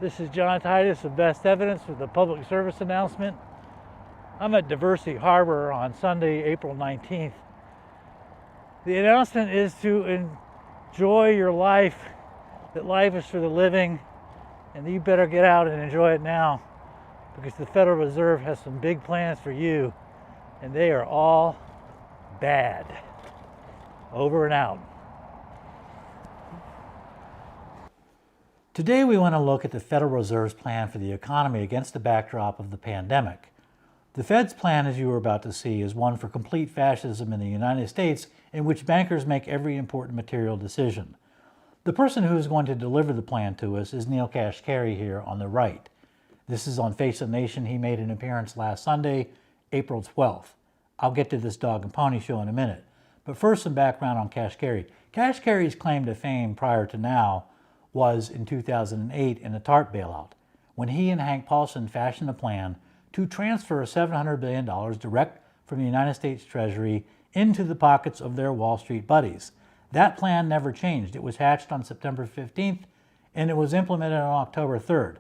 This is John Titus of Best Evidence with a public service announcement. I'm at Diversity Harbor on Sunday, April 19th. The announcement is to enjoy your life, that life is for the living, and you better get out and enjoy it now, because the Federal Reserve has some big plans for you, and they are all bad. Over and out. Today we want to look at the Federal Reserve's plan for the economy against the backdrop of the pandemic. The Fed's plan, as you are about to see, is one for complete fascism in the United States, in which bankers make every important material decision. The person who is going to deliver the plan to us is Neel Kashkari here on the right. This is on Face of the Nation. He made an appearance last Sunday, April 12th. I'll get to this dog and pony show in a minute. But first, some background on Kashkari. Kashkari's claim to fame prior to now was in 2008 in the TARP bailout, when he and Hank Paulson fashioned a plan to transfer $700 billion direct from the United States Treasury into the pockets of their Wall Street buddies. That plan never changed. It was hatched on September 15th, and it was implemented on October 3rd.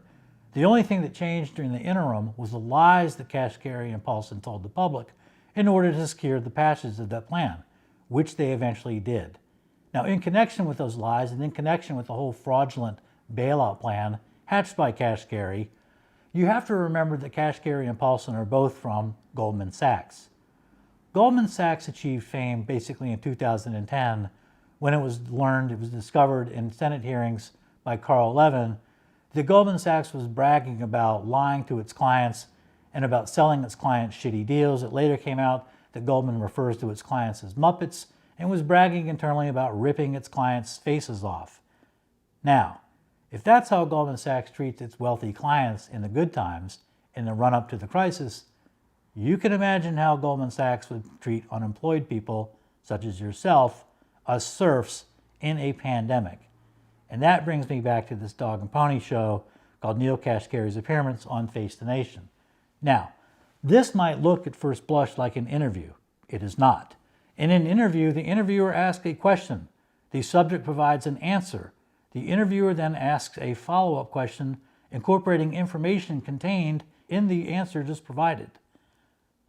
The only thing that changed during the interim was the lies that Kashkari and Paulson told the public in order to secure the passage of that plan, which they eventually did. Now, in connection with those lies and in connection with the whole fraudulent bailout plan hatched by Kashkari, you have to remember that Kashkari and Paulson are both from Goldman Sachs. Goldman Sachs achieved fame basically in 2010 when it was discovered in Senate hearings by Carl Levin that Goldman Sachs was bragging about lying to its clients and about selling its clients shitty deals. It later came out that Goldman refers to its clients as Muppets and was bragging internally about ripping its clients' faces off. Now, if that's how Goldman Sachs treats its wealthy clients in the good times, in the run-up to the crisis, you can imagine how Goldman Sachs would treat unemployed people, such as yourself, as serfs in a pandemic. And that brings me back to this dog and pony show called Neel Kashkari's appearance on Face the Nation. Now, this might look at first blush like an interview. It is not. In an interview, the interviewer asks a question. The subject provides an answer. The interviewer then asks a follow-up question incorporating information contained in the answer just provided.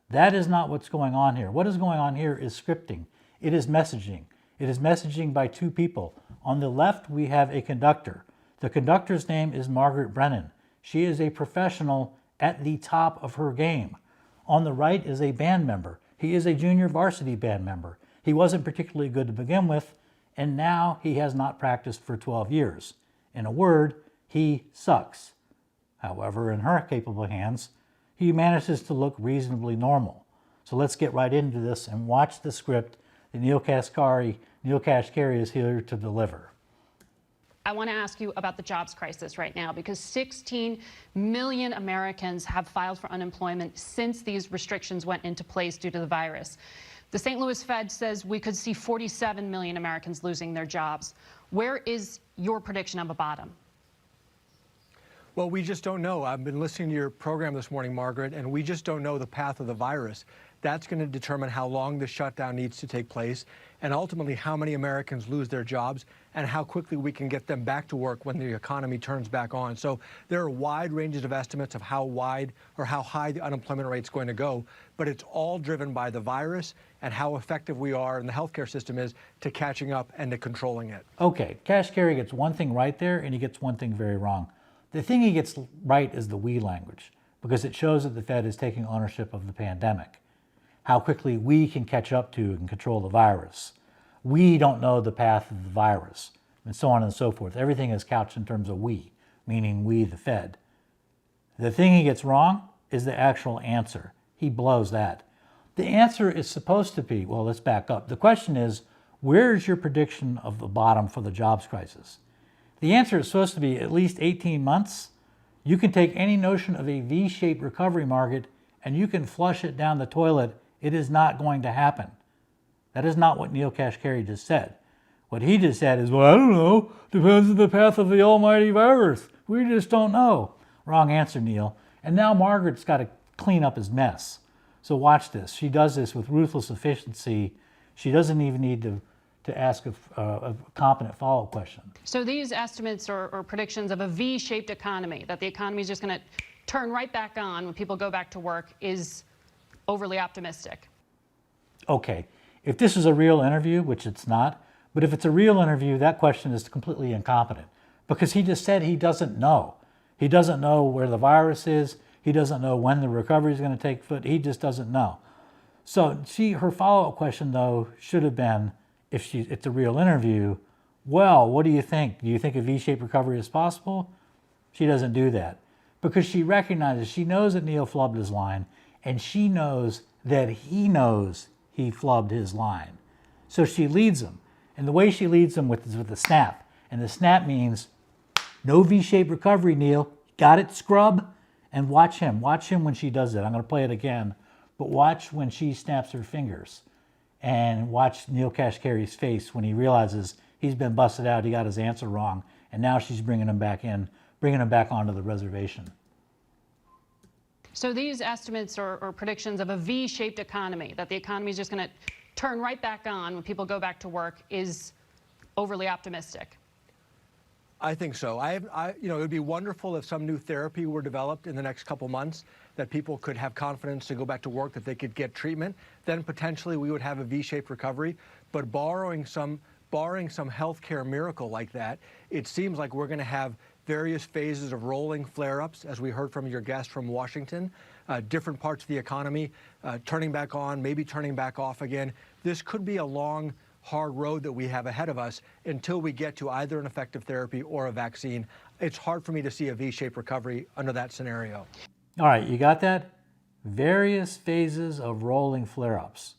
That is not what's going on here. What is going on here is scripting. It is messaging. It is messaging by two people. On the left, we have a conductor. The conductor's name is Margaret Brennan. She is a professional at the top of her game. On the right is a band member. He is a junior varsity band member. He wasn't particularly good to begin with, and now he has not practiced for 12 years. In a word, he sucks. However, in her capable hands, he manages to look reasonably normal. So let's get right into this and watch the script that Neel Kashkari is here to deliver. I want to ask you about the jobs crisis right now, because 16 million Americans have filed for unemployment since these restrictions went into place due to the virus. The St. Louis Fed says we could see 47 million Americans losing their jobs. Where is your prediction of a bottom? Well, we just don't know. I've been listening to your program this morning, Margaret, and we just don't know the path of the virus. That's going to determine how long the shutdown needs to take place and ultimately how many Americans lose their jobs and how quickly we can get them back to work when the economy turns back on. So there are wide ranges of estimates of how wide or how high the unemployment rate is going to go, but it's all driven by the virus and how effective we are and the healthcare system is to catching up and to controlling it. Okay, Kashkari gets one thing right there and he gets one thing very wrong. The thing he gets right is the we language, because it shows that the Fed is taking ownership of the pandemic. How quickly we can catch up to and control the virus. We don't know the path of the virus, and so on and so forth. Everything is couched in terms of we, meaning we, the Fed. The thing he gets wrong is the actual answer. He blows that. The answer is supposed to be, well, let's back up. The question is, where is your prediction of the bottom for the jobs crisis? The answer is supposed to be at least 18 months. You can take any notion of a V-shaped recovery market and you can flush it down the toilet. It is not going to happen. That is not what Neel Kashkari just said. What he just said is, well, I don't know. Depends on the path of the almighty virus. We just don't know. Wrong answer, Neel. And now Margaret's got to clean up his mess. So watch this. She does this with ruthless efficiency. She doesn't even need to to ask a competent follow-up question. So these estimates or predictions of a V-shaped economy, that the economy is just going to turn right back on when people go back to work, is overly optimistic. Okay, if this is a real interview, which it's not, but if it's a real interview, that question is completely incompetent because he just said he doesn't know. He doesn't know where the virus is. He doesn't know when the recovery is going to take foot. He just doesn't know. So her follow-up question, though, should have been, if it's a real interview, well, what do you think? Do you think a V-shaped recovery is possible? She doesn't do that because she recognizes, she knows that Neil flubbed his line, and she knows that he knows he flubbed his line. So she leads him. And the way she leads him is with the snap. And the snap means, no V-shaped recovery, Neil. Got it, scrub? And watch him. Watch him when she does it. I'm going to play it again. But watch when she snaps her fingers. And watch Neil Kashkari's face when he realizes he's been busted out, he got his answer wrong, and now she's bringing him back in, bringing him back onto the reservation. So these estimates or predictions of a V-shaped economy, that the economy is just going to turn right back on when people go back to work, is overly optimistic. I think so. It would be wonderful if some new therapy were developed in the next couple months, that people could have confidence to go back to work, that they could get treatment. Then potentially we would have a V-shaped recovery. But barring some healthcare miracle like that, it seems like we're going to have various phases of rolling flare-ups, as we heard from your guest from Washington, different parts of the economy turning back on, maybe turning back off again. This could be a long, hard road that we have ahead of us until we get to either an effective therapy or a vaccine. It's hard for me to see a V-shaped recovery under that scenario. All right, you got that? Various phases of rolling flare-ups.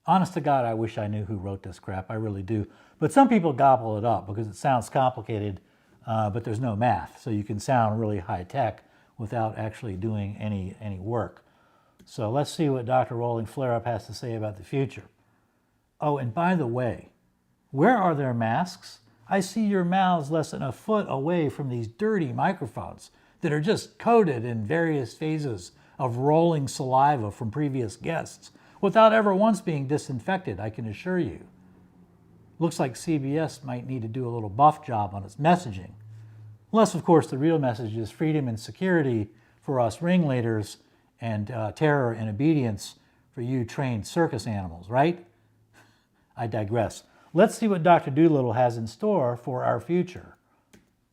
Honest to God, I wish I knew who wrote this crap. I really do. But some people gobble it up because it sounds complicated, but there's no math. So you can sound really high-tech without actually doing any work. So let's see what Dr. Rolling Flare-Up has to say about the future. Oh, and by the way, where are their masks? I see your mouths less than a foot away from these dirty microphones that are just coated in various phases of rolling saliva from previous guests without ever once being disinfected, I can assure you. Looks like CBS might need to do a little buff job on its messaging. Unless, of course, the real message is freedom and security for us ringleaders and terror and obedience for you trained circus animals, right? I digress. Let's see what Dr. Doolittle has in store for our future.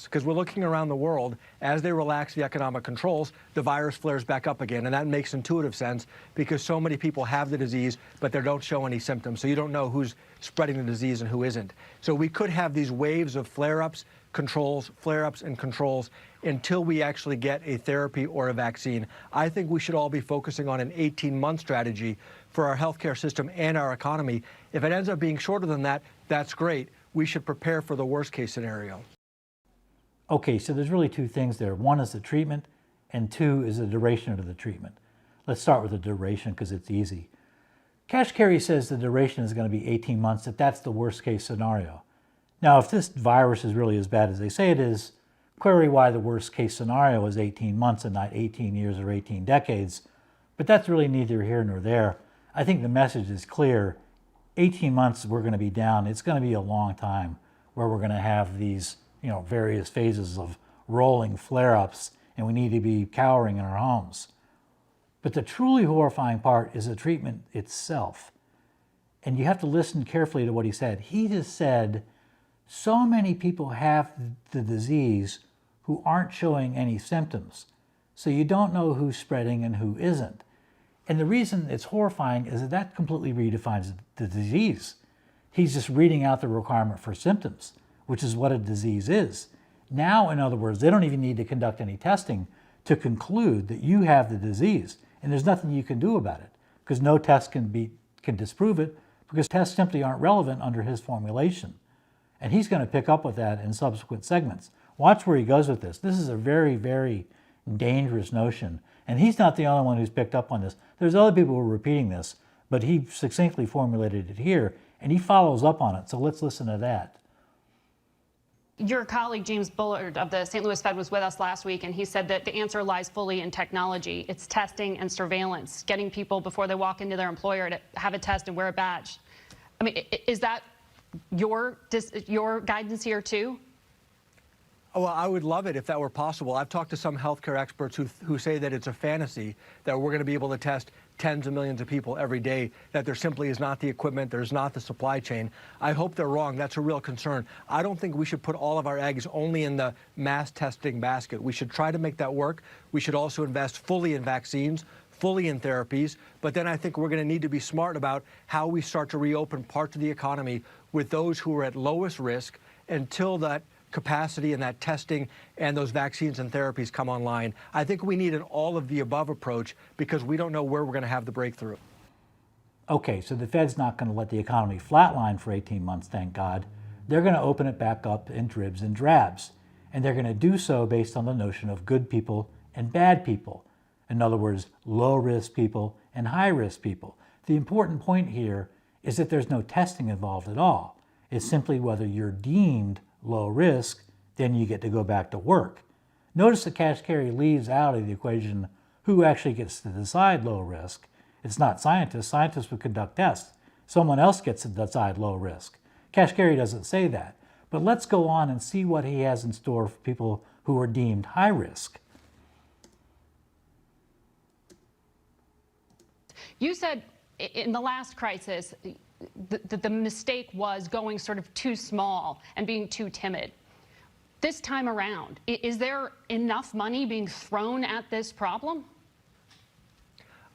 Because we're looking around the world, as they relax the economic controls, the virus flares back up again. And that makes intuitive sense because so many people have the disease, but they don't show any symptoms. So you don't know who's spreading the disease and who isn't. So we could have these waves of flare-ups, controls, flare-ups, and controls until we actually get a therapy or a vaccine. I think we should all be focusing on an 18-month strategy for our healthcare system and our economy. If it ends up being shorter than that, that's great. We should prepare for the worst-case scenario. Okay, so there's really two things there. One is the treatment, and two is the duration of the treatment. Let's start with the duration because it's easy. Kashkari says the duration is going to be 18 months, that that's the worst case scenario. Now, if this virus is really as bad as they say it is, query why the worst case scenario is 18 months and not 18 years or 18 decades. But that's really neither here nor there. I think the message is clear. 18 months we're going to be down. It's going to be a long time where we're going to have these various phases of rolling flare-ups, and we need to be cowering in our homes. But the truly horrifying part is the treatment itself. And you have to listen carefully to what he said. He just said, so many people have the disease who aren't showing any symptoms. So you don't know who's spreading and who isn't. And the reason it's horrifying is that completely redefines the disease. He's just reading out the requirement for symptoms, which is what a disease is. Now, in other words, they don't even need to conduct any testing to conclude that you have the disease, and there's nothing you can do about it, because no test can disprove it, because tests simply aren't relevant under his formulation. And he's going to pick up with that in subsequent segments. Watch where he goes with this. This is a very, very dangerous notion, and he's not the only one who's picked up on this. There's other people who are repeating this, but he succinctly formulated it here, and he follows up on it, so let's listen to that. Your colleague, James Bullard of the St. Louis Fed, was with us last week, and he said that the answer lies fully in technology. It's testing and surveillance, getting people before they walk into their employer to have a test and wear a badge. I mean, is that your guidance here too? Well, I would love it if that were possible. I've talked to some healthcare experts who say that it's a fantasy that we're going to be able to test tens of millions of people every day, that there simply is not the equipment, there's not the supply chain. I hope they're wrong. That's a real concern. I don't think we should put all of our eggs only in the mass testing basket. We should try to make that work. We should also invest fully in vaccines, fully in therapies, but then I think we're going to need to be smart about how we start to reopen parts of the economy with those who are at lowest risk until that capacity and that testing and those vaccines and therapies come online. I think we need an all-of-the-above approach because we don't know where we're going to have the breakthrough. Okay, so the Fed's not going to let the economy flatline for 18 months, thank God. They're going to open it back up in dribs and drabs. And they're going to do so based on the notion of good people and bad people. In other words, low-risk people and high-risk people. The important point here is that there's no testing involved at all. It's simply whether you're deemed low risk, then you get to go back to work. Notice that Kashkari leaves out of the equation who actually gets to decide low risk. It's not scientists. Scientists would conduct tests. Someone else gets to decide low risk. Kashkari doesn't say that. But let's go on and see what he has in store for people who are deemed high risk. You said in the last crisis, the mistake was going sort of too small and being too timid. This time around, is there enough money being thrown at this problem?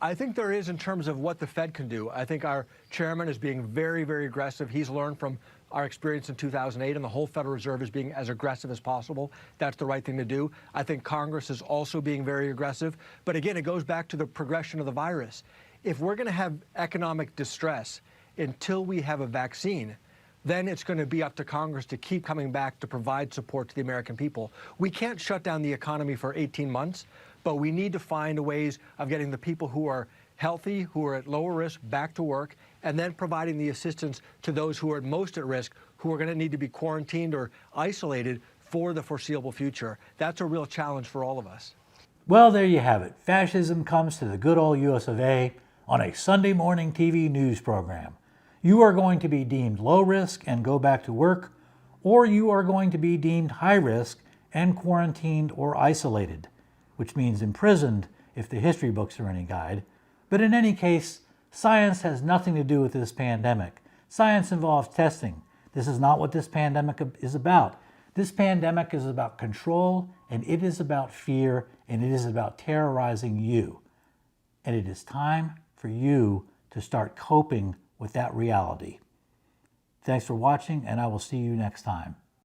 I think there is in terms of what the Fed can do. I think our chairman is being very, very aggressive. He's learned from our experience in 2008, and the whole Federal Reserve is being as aggressive as possible. That's the right thing to do. I think Congress is also being very aggressive. But again, it goes back to the progression of the virus. If we're going to have economic distress until we have a vaccine, then it's going to be up to Congress to keep coming back to provide support to the American people. We can't shut down the economy for 18 months, but we need to find ways of getting the people who are healthy, who are at lower risk, back to work, and then providing the assistance to those who are most at risk, who are going to need to be quarantined or isolated for the foreseeable future. That's a real challenge for all of us. Well, there you have it. Fascism comes to the good old US of A on a Sunday morning TV news program. You are going to be deemed low risk and go back to work, or you are going to be deemed high risk and quarantined or isolated, which means imprisoned if the history books are any guide. But in any case, science has nothing to do with this pandemic. Science involves testing. This is not what this pandemic is about. This pandemic is about control, and it is about fear, and it is about terrorizing you. And it is time for you to start coping with that reality. Thanks for watching, and I will see you next time.